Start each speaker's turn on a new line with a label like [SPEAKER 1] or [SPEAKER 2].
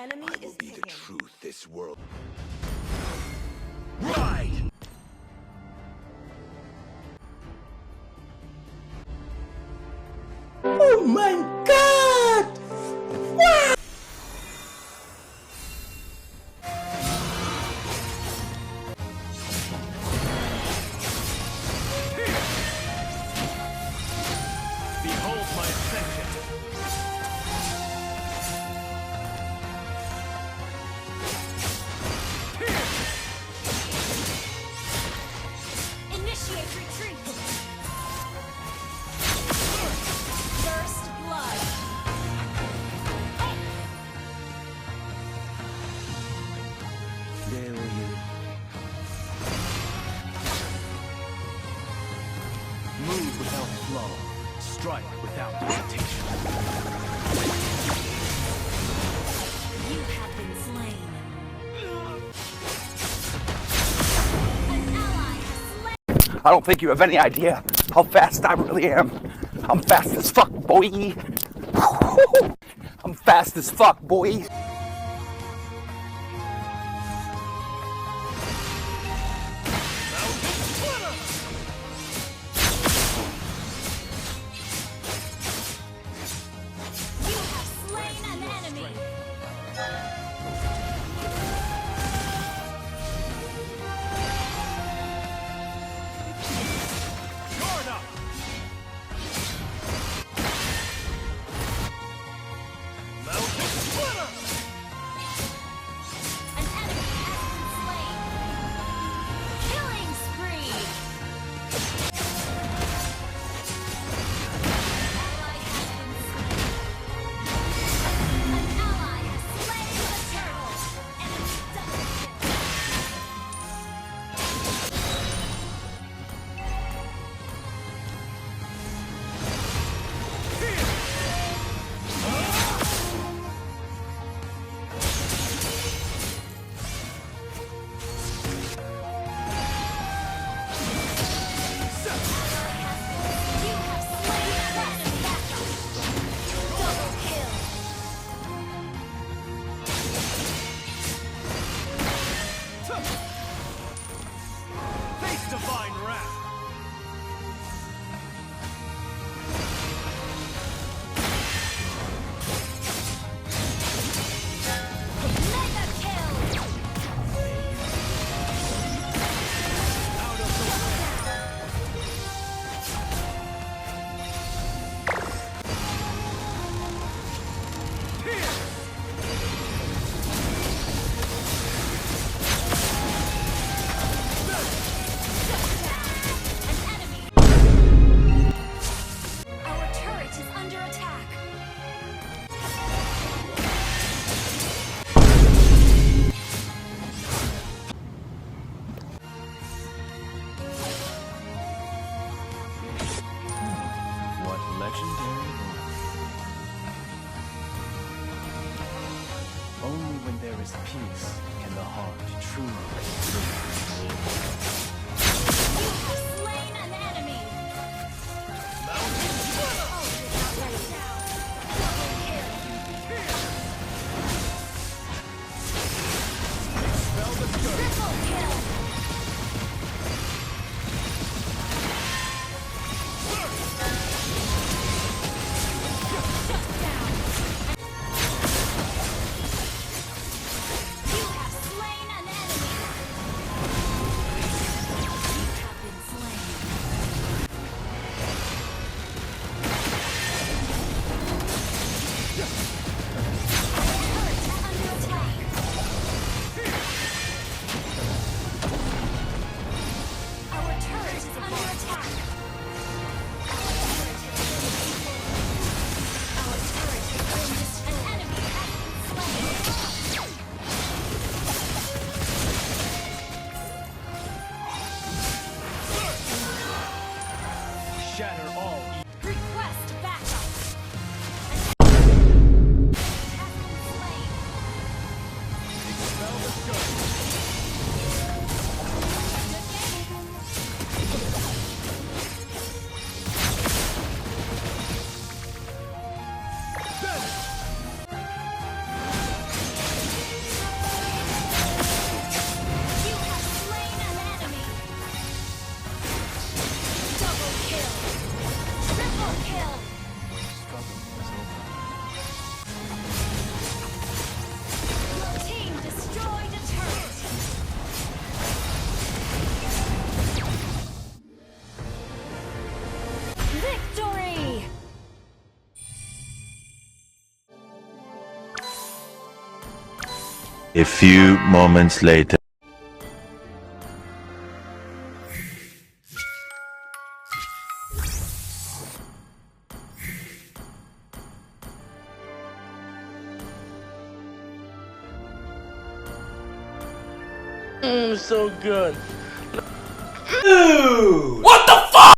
[SPEAKER 1] enemy
[SPEAKER 2] I will
[SPEAKER 1] is
[SPEAKER 2] be the
[SPEAKER 1] picking.
[SPEAKER 2] truth this world.
[SPEAKER 3] Right!
[SPEAKER 4] Oh my God!
[SPEAKER 3] Behold my ascension.
[SPEAKER 5] Initiate retreat. First blood.
[SPEAKER 3] Dare you. Move without flaw. Strike without hesitation.
[SPEAKER 5] You have been slain. An ally has slain.
[SPEAKER 6] I don't think you have any idea how fast I really am. I'm fast as fuck, boy. I'm fast as fuck, boy.
[SPEAKER 5] You have slain an enemy.
[SPEAKER 3] Guard up! Mountain Splitter!
[SPEAKER 5] An enemy has been slain. Killing spree. Ally has been slain. An ally has slain the turtle. Enemy double kill. You have slain an enemy. Double kill.
[SPEAKER 3] Face divine wrath!
[SPEAKER 5] Mega kill.
[SPEAKER 3] Out of the way!
[SPEAKER 5] An enemy. Our turret is under attack.
[SPEAKER 3] What legendary work. Only when there is peace can the heart truly be free.
[SPEAKER 5] You have slain an enemy.
[SPEAKER 3] Mountain Splitter!
[SPEAKER 5] Right now. Double kill.
[SPEAKER 3] Expel the scourge!
[SPEAKER 5] Triple kill. Shut down. You have slain an enemy. You have been slain.
[SPEAKER 1] A few moments later.
[SPEAKER 2] So good.
[SPEAKER 4] What